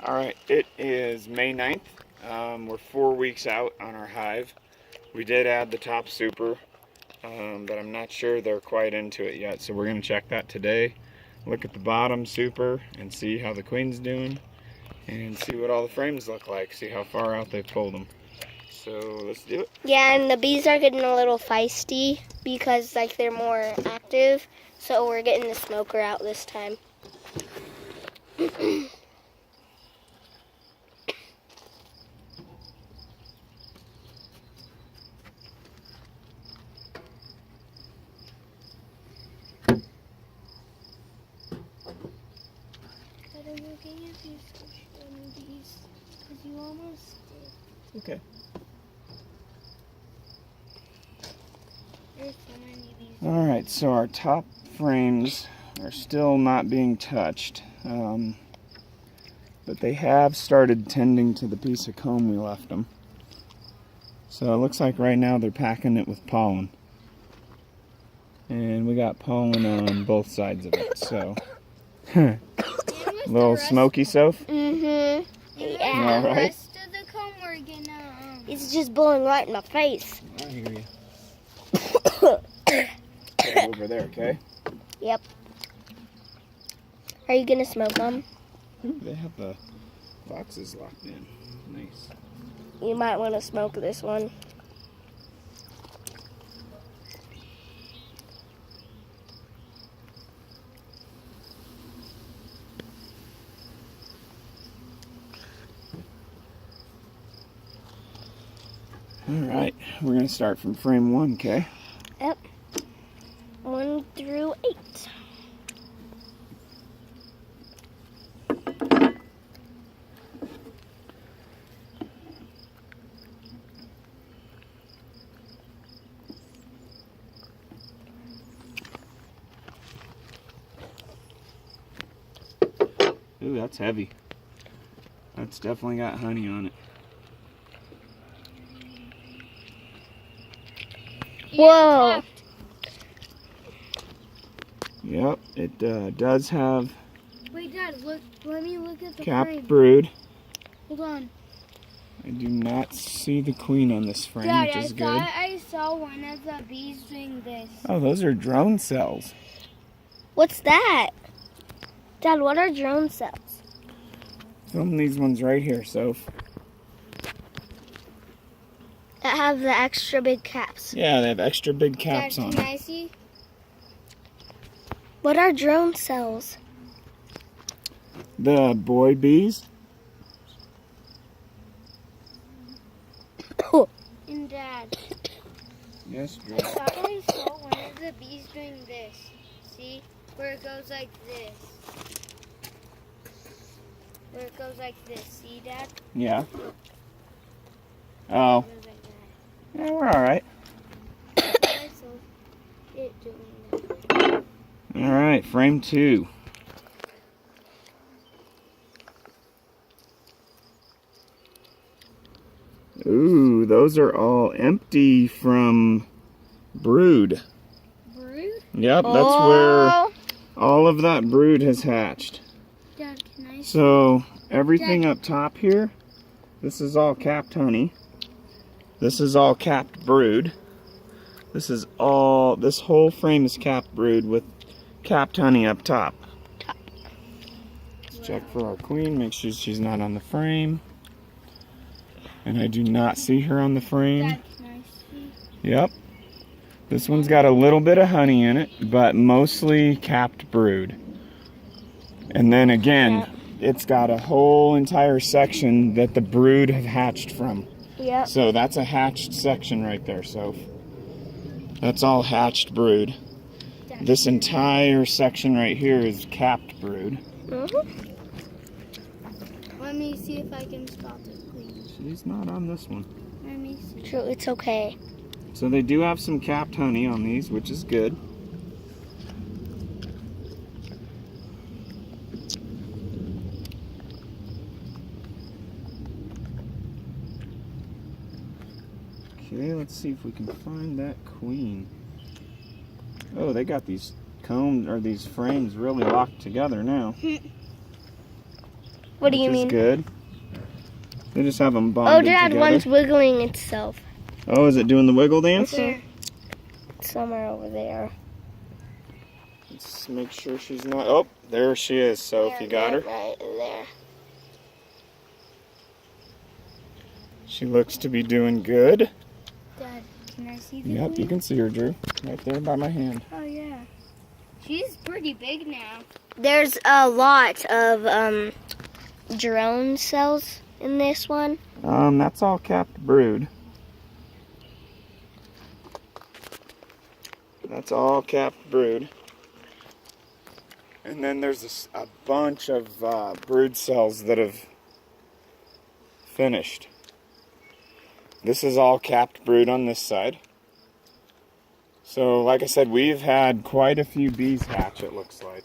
Alright, it is May 9th. We're 4 weeks out on our hive. We did add the top super, but I'm not sure they're quite into it yet, so we're going to check that today. Look at the bottom super and see how the queen's doing, and see what all the frames look like, see how far out they've pulled them. So let's do it. Yeah, and the bees are getting a little feisty because like they're more active, so we're getting the smoker out this time. You almost did. Okay. There's so many bees. Alright, so our top frames are still not being touched, but they have started tending to the piece of comb we left them. So it looks like right now they're packing it with pollen. And we got pollen on both sides of it, so. Little smoky soap? Mm-hmm. Yeah. All right. The rest of the comb we're gonna, it's just blowing right in my face. I hear you. Put it over there, okay? Yep. Are you gonna smoke them? Ooh, they have the boxes locked in. Nice. You might want to smoke this one. Alright, we're going to start from frame 1, okay? Yep. 1 through 8. Ooh, that's heavy. That's definitely got honey on it. Whoa! Yep, it does have Wait, Dad, look. Let me look at the capped frame. brood. Hold on. I do not see the queen on this frame, Dad, which is good. I saw one of the bees doing this. Oh, those are drone cells. What's that? Dad, what are drone cells? Film these ones right here, Soph. That have the extra big caps. Yeah, they have extra big caps Dad, on can them. I see? What are drone cells? The boy bees. And Dad, Yes, I thought I saw one of the bees doing this. See? Where it goes like this. Where it goes like this. See, Dad? Yeah. Oh. It goes like that. Yeah, we're alright. I saw it doing that. Alright, frame 2. Ooh, those are all empty from brood. Brood? Yep, that's where all of that brood has hatched. Dad, can I see? So, everything up top here, this is all capped honey. This is all capped brood. This whole frame is capped brood with capped honey up top. Let's check for our queen, make sure she's not on the frame. And I do not see her on the frame. Dad, can I see? Yep. This one's got a little bit of honey in it, but mostly capped brood. And then again, it's got a whole entire section that the brood have hatched from. Yep. So that's a hatched section right there, Soph. That's all hatched brood. This entire section right here is capped brood. Mm-hmm. Let me see if I can spot the queen. She's not on this one. Let me see. True, it's okay. So they do have some capped honey on these, which is good. Okay, let's see if we can find that queen. Oh, they got these combs or these frames really locked together now. What do you which is mean? good. They just have them Oh, bonded Dad, together. one's wiggling itself. Oh, is it doing the wiggle dance? Mhm. Somewhere over there. Let's make sure she's not. Oh, there she is. So if you got her. Right there. She looks to be doing good. Dad, can I see the Yep, you can see her, Drew. Right there by my hand. Oh, yeah. She's pretty big now. There's a lot of drone cells in this one. That's all capped brood. That's all capped brood. And then there's a bunch of brood cells that have finished. This is all capped brood on this side. So, like I said, we've had quite a few bees hatch, it looks like.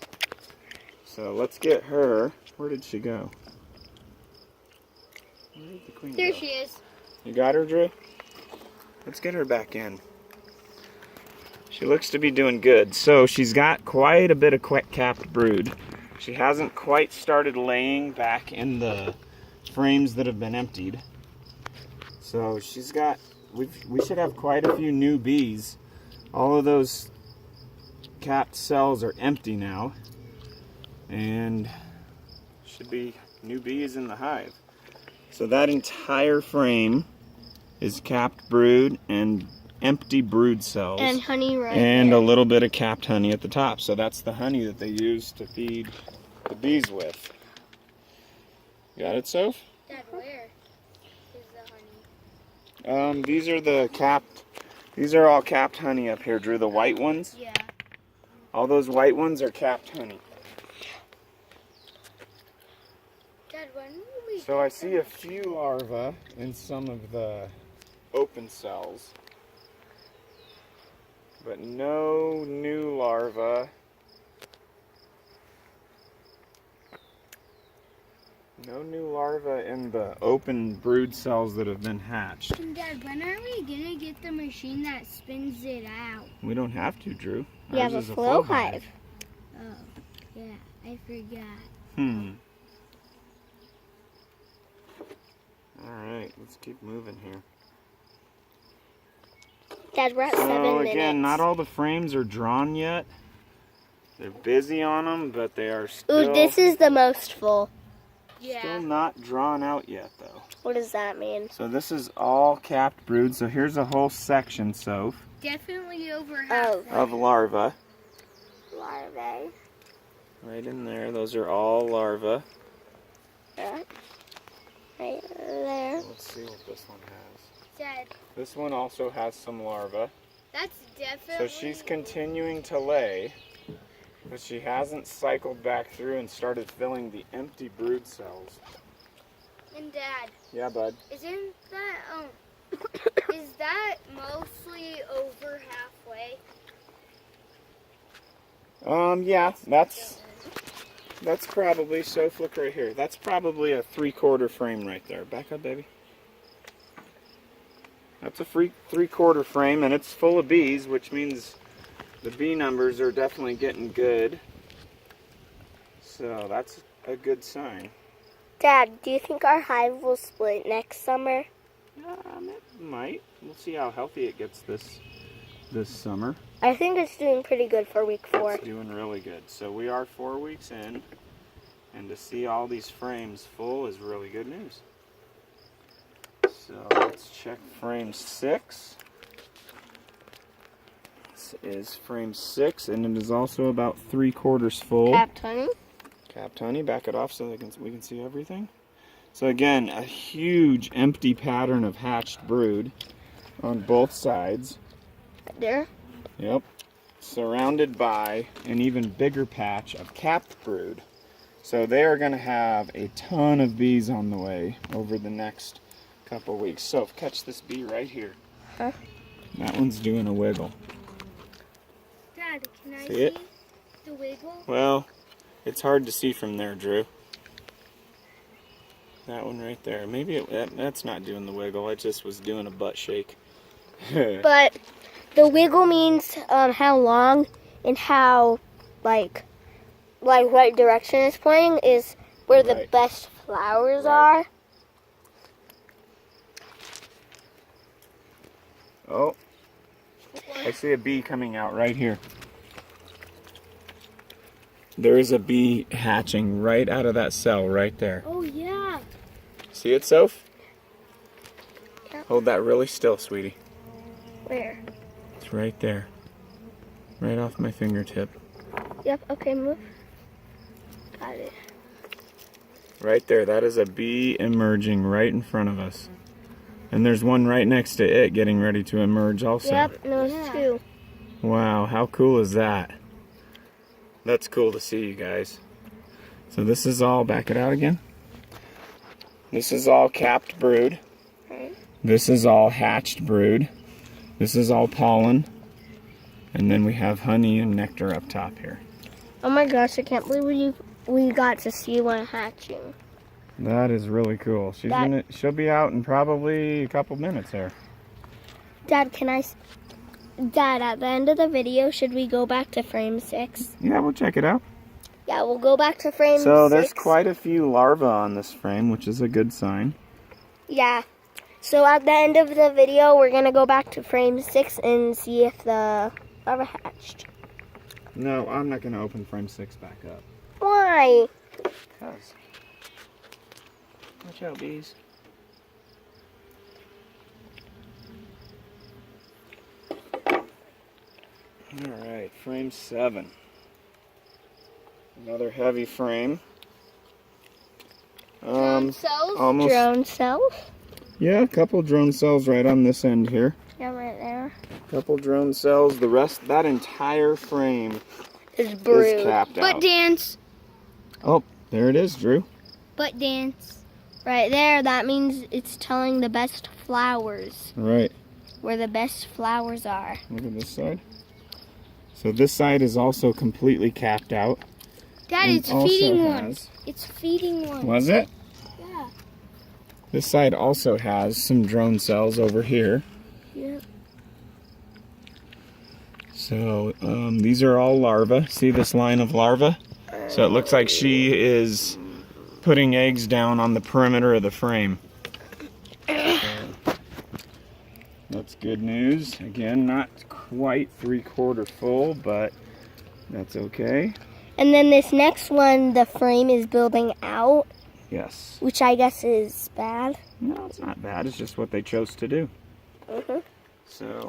So let's get her. Where did she go? Where did the queen There go? she is. You got her, Drew? Let's get her back in. She looks to be doing good. So she's got quite a bit of capped brood. She hasn't quite started laying back in the frames that have been emptied. So she's got, we should have quite a few new bees. All of those capped cells are empty now. And should be new bees in the hive. So that entire frame is capped brood and empty brood cells. And honey right and there. a little bit of capped honey at the top. So that's the honey that they use to feed the bees with. Got it, Soph? Dad, where is the honey? These are the capped. These are all capped honey up here, Drew. The white ones. Yeah. All those white ones are capped honey. Dad, when will we So I see a few larvae in some of the open cells, but no new larvae. No new larvae in the open brood cells that have been hatched. Dad, when are we gonna get the machine that spins it out? We don't have to, Drew. We have Ours a is flow hive. Oh, yeah, I forgot. Alright, let's keep moving here. Dad, we're at 7 So minutes. again, not all the frames are drawn yet. They're busy on them, but they are still, Ooh, this is the most full. still not drawn out yet, though. What does that mean? So this is all capped brood. So here's a whole section, Soph, Definitely over half. of larvae. Larvae. Right in there. Those are all larvae. Right there. Let's see what this one has. Dad, This one also has some larvae. that's definitely. So she's continuing to lay, but she hasn't cycled back through and started filling the empty brood cells. And Dad, Yeah, bud. isn't that is that mostly over halfway? Yeah, that's probably, Soph, look right here. That's probably a 3/4 frame right there. Back up, baby. That's a 3/4 frame, and it's full of bees, which means the bee numbers are definitely getting good. So that's a good sign. Dad, do you think our hive will split next summer? It might. We'll see how healthy it gets this summer. I think it's doing pretty good for week 4. It's doing really good. So we are 4 weeks in, and to see all these frames full is really good news. So let's check frame 6. This is frame 6, and it is also about 3/4 full. Capped honey? Capped honey, back it off so we can see everything. So again, a huge empty pattern of hatched brood on both sides. There. Yep. Surrounded by an even bigger patch of capped brood. So they are going to have a ton of bees on the way over the next couple weeks. So catch this bee right here. Huh? That one's doing a wiggle. Dad, can I See it? the wiggle? Well, it's hard to see from there, Drew. That one right there. Maybe that's not doing the wiggle. It just was doing a butt shake. But the wiggle means how long and how like what direction it's pointing is where the Right. best flowers Right. are. Oh, I see a bee coming out right here. There is a bee hatching right out of that cell right there. Oh yeah. See it, Soph? Yep. Hold that really still, sweetie. Where? It's right there. Right off my fingertip. Yep, okay, move. Got it. Right there. That is a bee emerging right in front of us. And there's one right next to it getting ready to emerge also. Yep, those two. Wow, how cool is that? That's cool to see, you guys. So this is all, back it out again. This is all capped brood. Right. This is all hatched brood. This is all pollen. And then we have honey and nectar up top here. Oh my gosh, I can't believe we got to see one hatching. That is really cool. She'll be out in probably a couple minutes there. Dad, Dad, at the end of the video, should we go back to frame 6? Yeah, we'll check it out. Yeah, we'll go back to frame 6. So there's quite a few larvae on this frame, which is a good sign. Yeah. So at the end of the video, we're going to go back to frame 6 and see if the larva hatched. No, I'm not going to open frame 6 back up. Why? Because. Watch out, bees. Alright, frame 7. Another heavy frame. cells? Almost. Drone cells? Yeah, a couple drone cells right on this end here. Yeah, right there. Couple drone cells. The rest, that entire frame There's brood. is capped But out. dance. Oh, there it is, Drew. But dance. Right there, that means it's telling the best flowers. Right. Where the best flowers are. Look at this side. So this side is also completely capped out. Dad, And it's also feeding one. has- It's feeding one. Was it? Yeah. This side also has some drone cells over here. Yeah. So these are all larvae. See this line of larvae? So it looks like she is putting eggs down on the perimeter of the frame. That's good news. Again, not quite 3/4 full, but that's okay. And then this next one, the frame is building out, Yes. which I guess is bad. No, it's not bad. It's just what they chose to do. Mhm. So,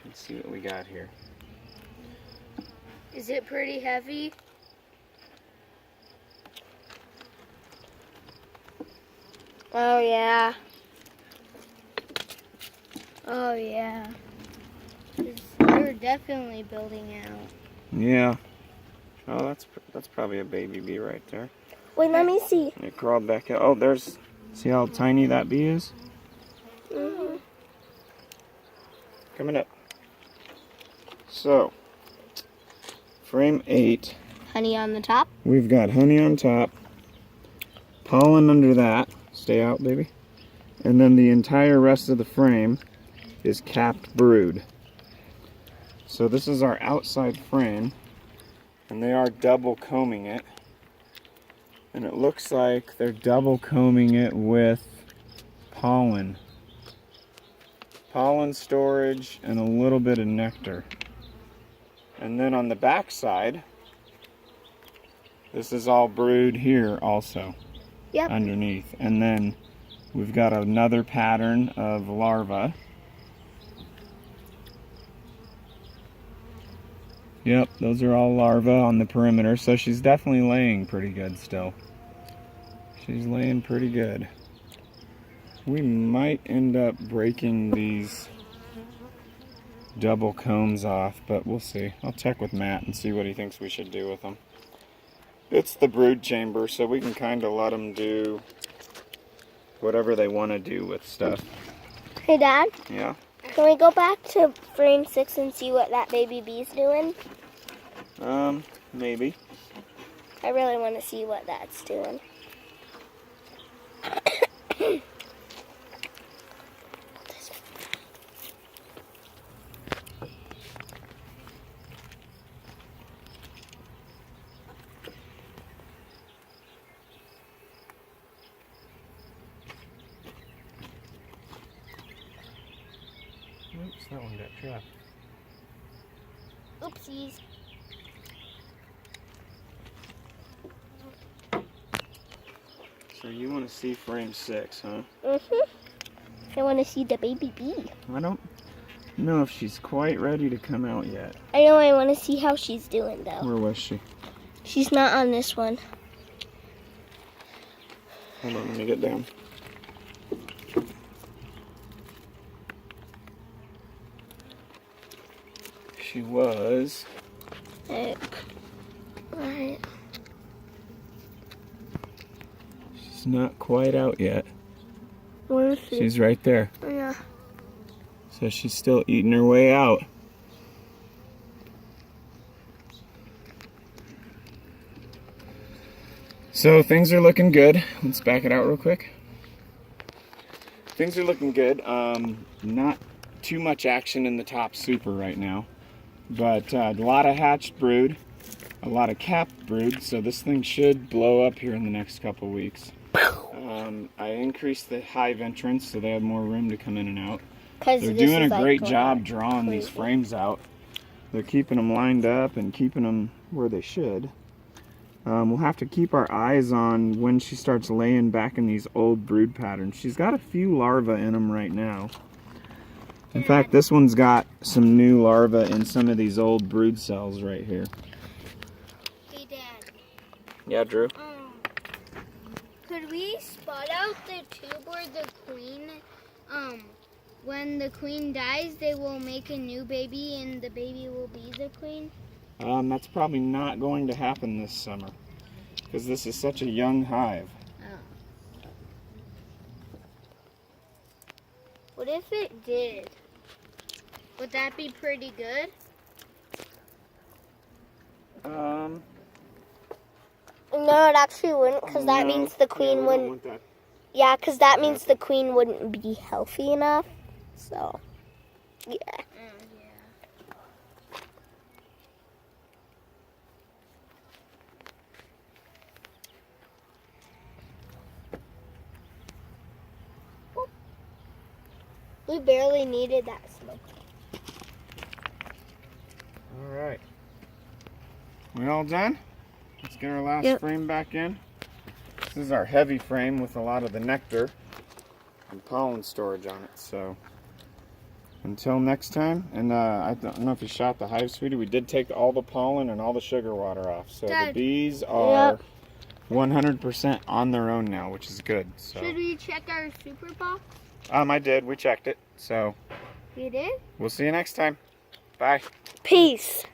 let's see what we got here. Is it pretty heavy? Oh yeah. Oh yeah. You're definitely building out. Yeah. Oh, that's probably a baby bee right there. Wait, let me see. It crawled back out. Oh, there's. See how tiny that bee is? Mhm. Coming up. So, frame 8. Honey on the top. We've got honey on top, pollen under that. Stay out, baby. And then the entire rest of the frame is capped brood. So this is our outside frame, and they are double combing it. And it looks like they're double combing it with pollen. Pollen storage and a little bit of nectar. And then on the back side, this is all brood here also. Yep. Underneath. And then we've got another pattern of larvae. Yep, those are all larvae on the perimeter, so she's definitely laying pretty good still. She's laying pretty good. We might end up breaking these double combs off, but we'll see. I'll check with Matt and see what he thinks we should do with them. It's the brood chamber, so we can kind of let them do whatever they want to do with stuff. Hey, Dad. Yeah? Can we go back to frame 6 and see what that baby bee's doing? Maybe. I really want to see what that's doing. that one got trapped. Oopsies. So you want to see frame 6, huh? I want to see the baby bee. I don't know if she's quite ready to come out yet. I know, I want to see how she's doing though. Where was she? She's not on this one. Hold on, let me get down. She was. Alright. She's not quite out yet. Where is she? She's right there. Yeah. So she's still eating her way out. So things are looking good. Let's back it out real quick. Things are looking good. Not too much action in the top super right now, but a lot of hatched brood, a lot of capped brood. So this thing should blow up here in the next couple weeks. I increased the hive entrance so they have more room to come in and out. They're doing a great job drawing these frames out. They're keeping them lined up and keeping them where they should. We'll have to keep our eyes on when she starts laying back in these old brood patterns. She's got a few larvae in them right now. In fact, this one's got some new larvae in some of these old brood cells right here. Hey, Dad. Yeah, Drew? Could we spot out the tube where the queen, when the queen dies, they will make a new baby and the baby will be the queen? That's probably not going to happen this summer because this is such a young hive. Oh. What if it did? Would that be pretty good? No, it actually wouldn't, because that means the queen wouldn't. Yeah, because that means the queen wouldn't be healthy enough. So, yeah. We barely needed that smoke. All right. We all done? Let's get our last frame back in. This is our heavy frame with a lot of the nectar and pollen storage on it. So until next time, and I don't know if you shot the hive, sweetie. We did take all the pollen and all the sugar water off. So the bees are 100% on their own now, which is good. So. Should we check our super box? I did. We checked it. So you did? We'll see you next time. Bye. Peace.